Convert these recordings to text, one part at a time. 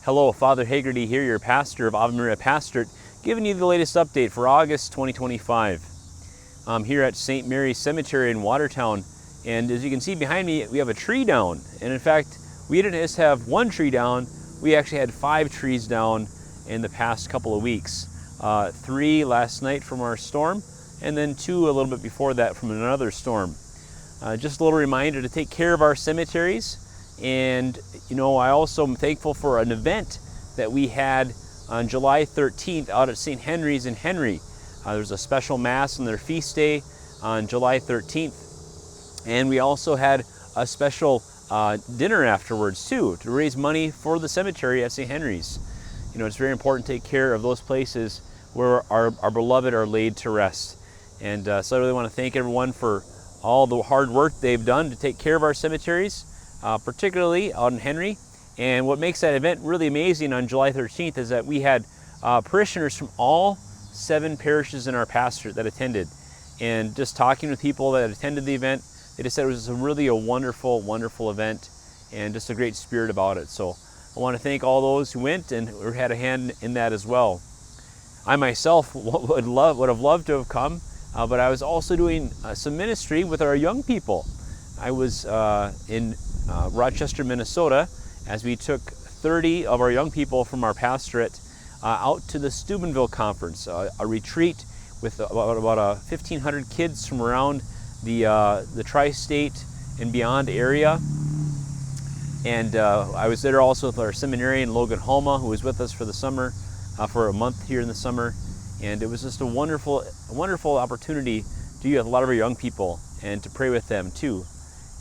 Hello, Father Hagerty here, your pastor of Ave Maria Pastorate, giving you the latest update for August 2025. I'm here at St. Mary's Cemetery in Watertown, and as you can see behind me, we have a tree down. And in fact, we didn't just have one tree down, we actually had 5 trees down in the past couple of weeks. 3 last night from our storm, and then 2 a little bit before that from another storm. Just a little reminder to take care of our cemeteries. And I also am thankful for an event that we had on July 13th out at St. Henry's in Henry. There's a special Mass on their feast day on July 13th. And we also had a special dinner afterwards too, to raise money for the cemetery at St. Henry's. It's very important to take care of those places where our beloved are laid to rest. And so I really want to thank everyone for all the hard work they've done to take care of our cemeteries. Particularly out in Henry. And what makes that event really amazing on July 13th is that we had parishioners from all 7 parishes in our pastorate that attended. And just talking with people that attended the event, they just said it was really a wonderful, wonderful event and just a great spirit about it. So I want to thank all those who went and who had a hand in that as well. I myself would have loved to have come, but I was also doing some ministry with our young people. I was in Rochester, Minnesota, as we took 30 of our young people from our pastorate out to the Steubenville Conference, a retreat with about 1,500 kids from around the tri-state and beyond area. And I was there also with our seminarian Logan Halma, who was with us for the summer, for a month here in the summer. And it was just a wonderful opportunity to be with a lot of our young people and to pray with them too.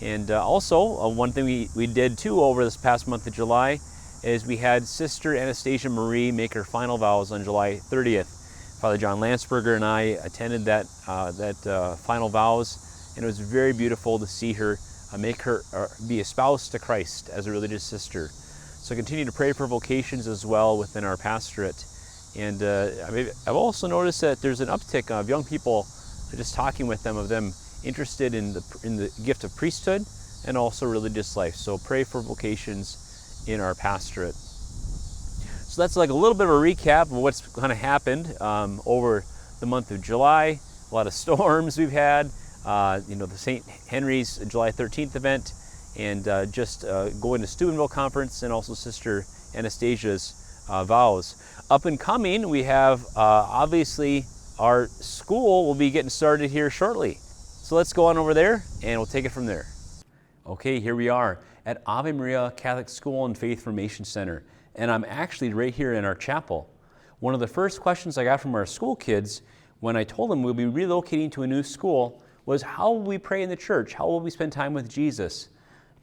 And also, one thing we did too over this past month of July is we had Sister Anastasia Marie make her final vows on July 30th. Father John Landsberger and I attended that final vows, and it was very beautiful to see her make her be espoused to Christ as a religious sister. So continue to pray for vocations as well within our pastorate. And I've also noticed that there's an uptick of young people, just talking with them, of them interested in the gift of priesthood and also religious life. So pray for vocations in our pastorate. So that's like a little bit of a recap of what's kind of happened over the month of July. A lot of storms we've had, the St. Henry's July 13th event, and just going to Steubenville Conference, and also Sister Anastasia's vows. Up and coming, we have obviously our school will be getting started here shortly. So let's go on over there and we'll take it from there. Okay, here we are at Ave Maria Catholic School and Faith Formation Center. And I'm actually right here in our chapel. One of the first questions I got from our school kids when I told them we'll be relocating to a new school was, how will we pray in the church? How will we spend time with Jesus?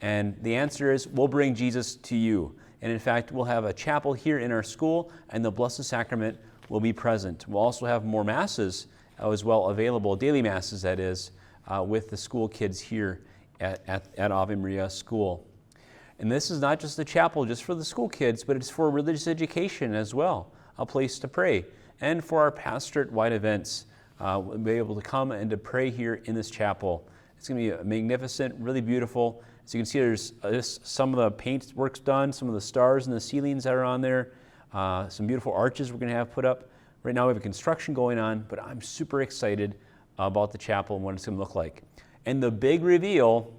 And the answer is, we'll bring Jesus to you. And in fact, we'll have a chapel here in our school, and the Blessed Sacrament will be present. We'll also have more masses as well available, daily masses that is, with the school kids here at Ave Maria School. And this is not just a chapel just for the school kids, but it's for religious education as well, a place to pray. And for our pastorate-wide events, we'll be able to come and to pray here in this chapel. It's going to be magnificent, really beautiful. As you can see, there's some of the paint work's done, some of the stars and the ceilings that are on there, some beautiful arches we're going to have put up. Right now we have a construction going on, but I'm super excited about the chapel and what it's going to look like. And the big reveal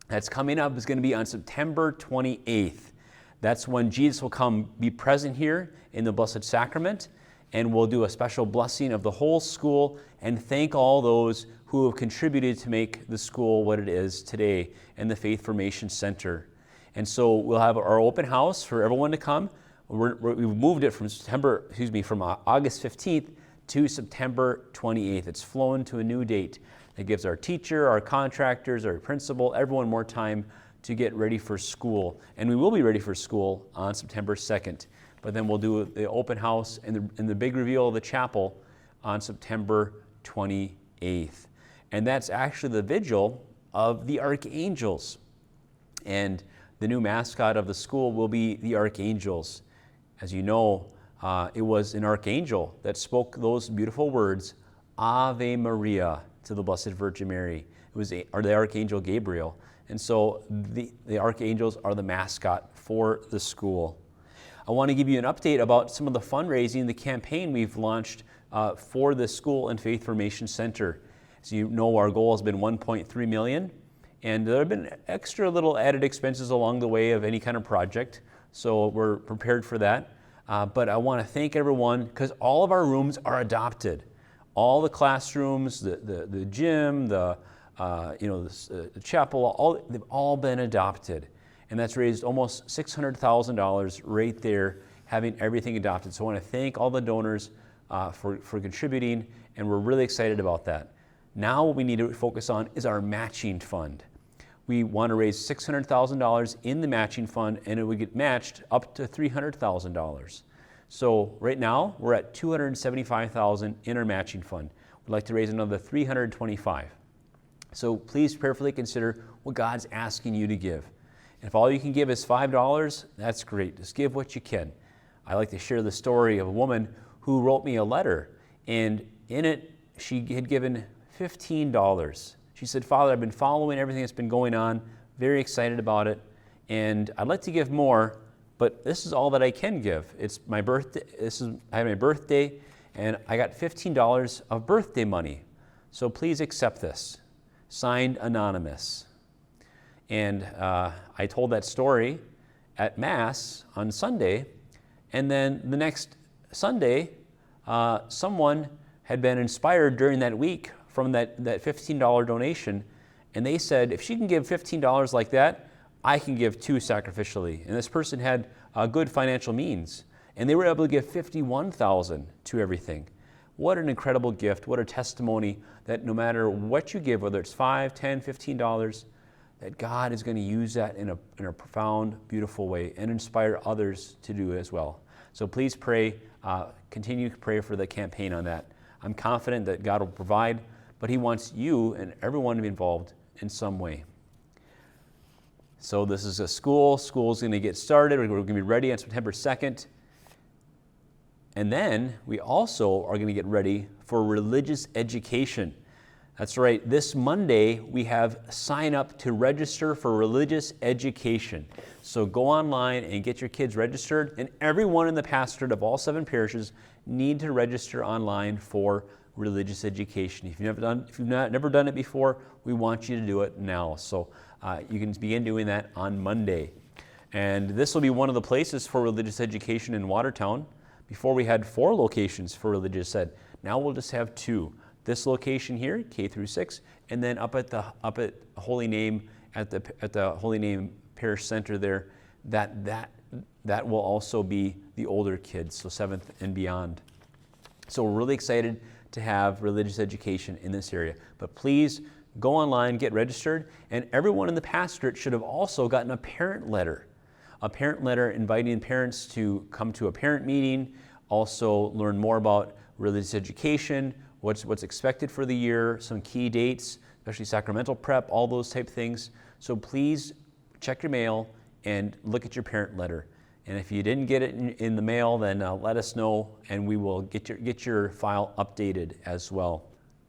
that's coming up is going to be on September 28th. That's when Jesus will come be present here in the Blessed Sacrament, and we'll do a special blessing of the whole school and thank all those who have contributed to make the school what it is today and the Faith Formation Center. And so we'll have our open house for everyone to come. We've moved it from August 15th to September 28th. It's flown to a new date. It gives our teacher, our contractors, our principal, everyone more time to get ready for school. And we will be ready for school on September 2nd. But then we'll do the open house and the big reveal of the chapel on September 28th. And that's actually the vigil of the archangels. And the new mascot of the school will be the archangels. As you know, it was an archangel that spoke those beautiful words, Ave Maria, to the Blessed Virgin Mary. It was the Archangel Gabriel. And so the archangels are the mascot for the school. I want to give you an update about some of the fundraising, the campaign we've launched for the School and Faith Formation Center. As you know, our goal has been $1.3 million, and there have been extra little added expenses along the way of any kind of project, so we're prepared for that. But I want to thank everyone, because all of our rooms are adopted. All the classrooms, the gym, the chapel, they've all been adopted. And that's raised almost $600,000 right there, having everything adopted. So I want to thank all the donors for contributing, and we're really excited about that. Now what we need to focus on is our matching fund. We want to raise $600,000 in the matching fund, and it would get matched up to $300,000. So right now we're at $275,000 in our matching fund. We'd like to raise another $325,000. So please prayerfully consider what God's asking you to give. And if all you can give is $5, that's great. Just give what you can. I like to share the story of a woman who wrote me a letter, and in it she had given $15. She said, "Father, I've been following everything that's been going on, very excited about it, and I'd like to give more, but this is all that I can give. It's my birthday. I had my birthday, and I got $15 of birthday money. So please accept this." Signed, Anonymous. And I told that story at Mass on Sunday, and then the next Sunday, someone had been inspired during that week from that $15 donation, and they said, if she can give $15 like that, I can give $2 sacrificially. And this person had good financial means, and they were able to give $51,000 to everything. What an incredible gift. What a testimony that no matter what you give, whether it's $5, $10, $15, that God is going to use that in a profound, beautiful way and inspire others to do as well. So please pray, continue to pray for the campaign on that. I'm confident that God will provide, but He wants you and everyone to be involved in some way. So this is a school. School's going to get started. We're going to be ready on September 2nd. And then we also are going to get ready for religious education. That's right. This Monday, we have sign up to register for religious education. So go online and get your kids registered. And everyone in the pastorate of all 7 parishes need to register online for religious education. If you've never done it before, we want you to do it now. So you can begin doing that on Monday. And this will be one of the places for religious education in Watertown. Before we had 4 locations for religious ed. Now we'll just have 2. This location here, K through 6, and then up at Holy Name at the Holy Name Parish Center there. That will also be the older kids, so 7th and beyond. So we're really excited to have religious education in this area. But please go online, get registered, and everyone in the pastorate should have also gotten a parent letter. A parent letter inviting parents to come to a parent meeting, also learn more about religious education, what's expected for the year, some key dates, especially sacramental prep, all those type things. So please check your mail and look at your parent letter. And if you didn't get it in the mail, then let us know, and we will get your file updated as well.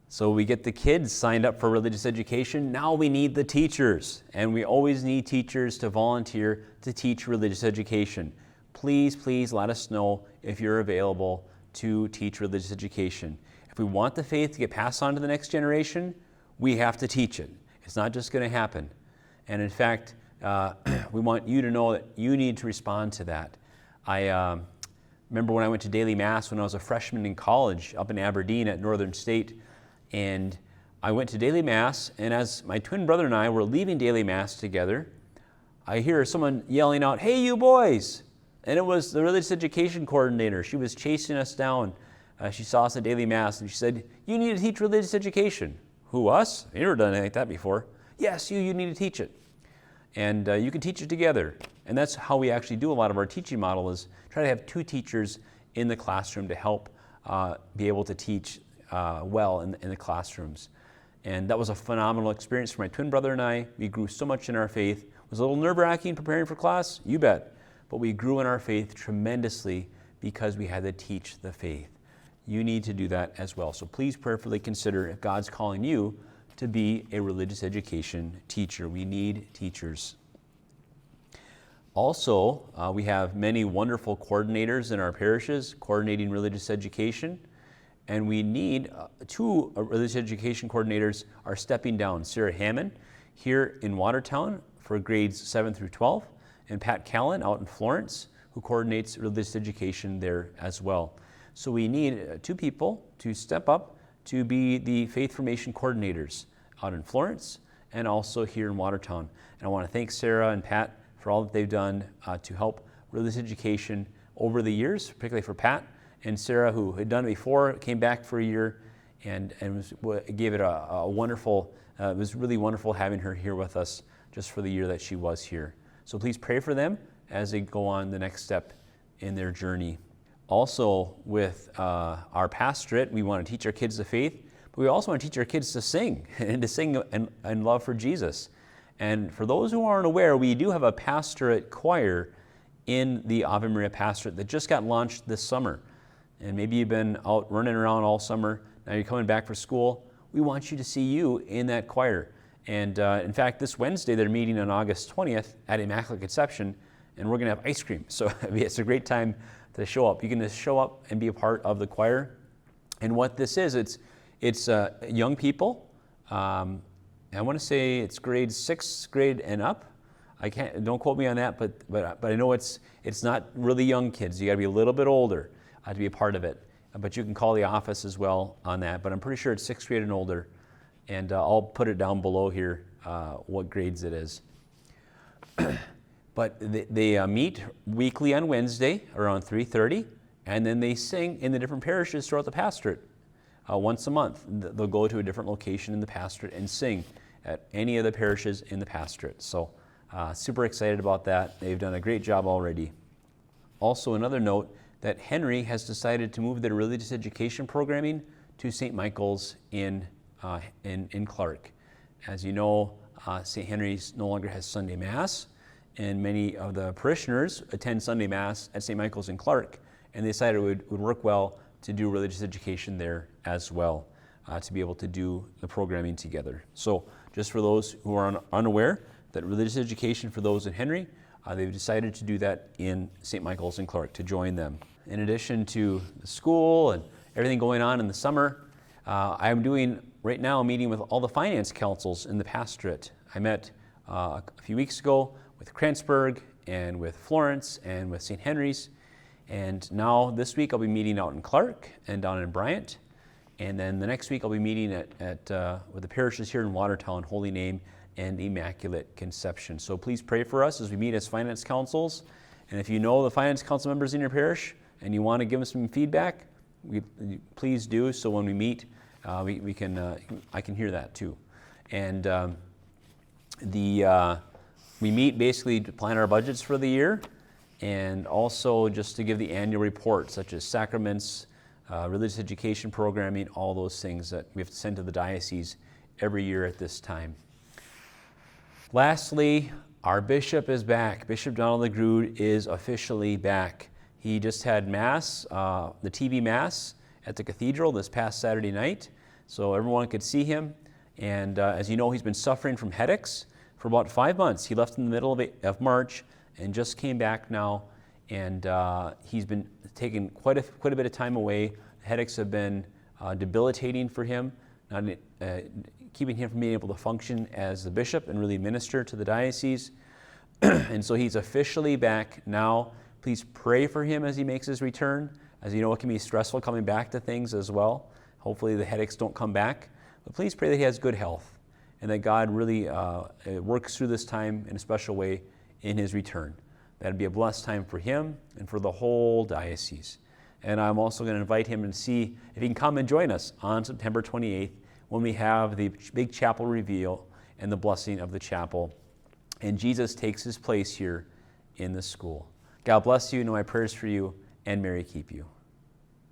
So we get the kids signed up for religious education. Now we need the teachers, and we always need teachers to volunteer to teach religious education. Please, please let us know if you're available to teach religious education. If we want the faith to get passed on to the next generation, we have to teach it. It's not just going to happen. And in fact, we want you to know that you need to respond to that. I remember when I went to daily Mass when I was a freshman in college up in Aberdeen at Northern State, and I went to daily Mass, and as my twin brother and I were leaving daily Mass together, I hear someone yelling out, "Hey, you boys!" And it was the religious education coordinator. She was chasing us down. She saw us at daily Mass, and she said, "You need to teach religious education." Who, us? I've never done anything like that before. Yes, you need to teach it. And you can teach it together. And that's how we actually do a lot of our teaching model, is try to have 2 teachers in the classroom to help be able to teach well in the classrooms. And that was a phenomenal experience for my twin brother and I. We grew so much in our faith. It was a little nerve-wracking preparing for class, you bet. But we grew in our faith tremendously because we had to teach the faith. You need to do that as well. So please prayerfully consider if God's calling you to be a religious education teacher. We need teachers. Also, we have many wonderful coordinators in our parishes coordinating religious education, and we need two religious education coordinators are stepping down. Sarah Hammond here in Watertown for grades 7 through 12, and Pat Callan out in Florence, who coordinates religious education there as well. So we need two people to step up to be the faith formation coordinators out in Florence and also here in Watertown. And I want to thank Sarah and Pat for all that they've done to help religious education over the years, particularly for Pat and Sarah, who had done it before, came back for a year, and gave it a wonderful, it was really wonderful having her here with us just for the year that she was here. So please pray for them as they go on the next step in their journey. Also, with our pastorate, we want to teach our kids the faith, but we also want to teach our kids to sing and to sing in love for Jesus. And for those who aren't aware, we do have a pastorate choir in the Ave Maria Pastorate that just got launched this summer. And maybe you've been out running around all summer, now you're coming back for school. We want you to see you in that choir. And in fact, this Wednesday they're meeting on August 20th at Immaculate Conception, and we're going to have ice cream. So it's a great time to show up. You can just show up and be a part of the choir. And what this is, it's young people. I want to say it's grade 6th grade and up. Don't quote me on that, but I know it's not really young kids. You got to be a little bit older to be a part of it. But you can call the office as well on that. But I'm pretty sure it's 6th grade and older. And I'll put it down below here what grades it is. But they meet weekly on Wednesday around 3:30, and then they sing in the different parishes throughout the pastorate once a month. They'll go to a different location in the pastorate and sing at any of the parishes in the pastorate. So super excited about that. They've done a great job already. Also, another note that Henry has decided to move their religious education programming to St. Michael's in Clark. As you know, St. Henry's no longer has Sunday Mass, and many of the parishioners attend Sunday Mass at St. Michael's in Clark, and they decided it would work well to do religious education there as well, to be able to do the programming together. So just for those who are unaware, that religious education for those in Henry, they've decided to do that in St. Michael's in Clark, to join them. In addition to the school and everything going on in the summer, I'm doing right now a meeting with all the finance councils in the pastorate. I met a few weeks ago with Kranzberg and with Florence and with St. Henry's. And now this week I'll be meeting out in Clark and down in Bryant. And then the next week I'll be meeting with the parishes here in Watertown, Holy Name and Immaculate Conception. So please pray for us as we meet as finance councils. And if you know the finance council members in your parish and you want to give us some feedback, please do. So when we meet, I can hear that too. And we meet basically to plan our budgets for the year, and also just to give the annual report, such as sacraments, religious education programming, all those things that we have to send to the diocese every year at this time. Lastly, our bishop is back. Bishop Donald LeGrood is officially back. He just had Mass, the TV Mass at the cathedral this past Saturday night, so everyone could see him. And as you know, he's been suffering from headaches for about 5 months. He left in the middle of March and just came back now, and he's been taking quite a bit of time away. The headaches have been debilitating for him, not keeping him from being able to function as the bishop and really minister to the diocese. And so he's officially back now. Please pray for him as he makes his return. As you know, it can be stressful coming back to things as well. Hopefully the headaches don't come back. But please pray that he has good health and that God really works through this time in a special way in his return. That'd be a blessed time for him and for the whole diocese. And I'm also going to invite him and see if he can come and join us on September 28th when we have the big chapel reveal and the blessing of the chapel. And Jesus takes his place here in the school. God bless you. Know my prayers for you, and Mary keep you.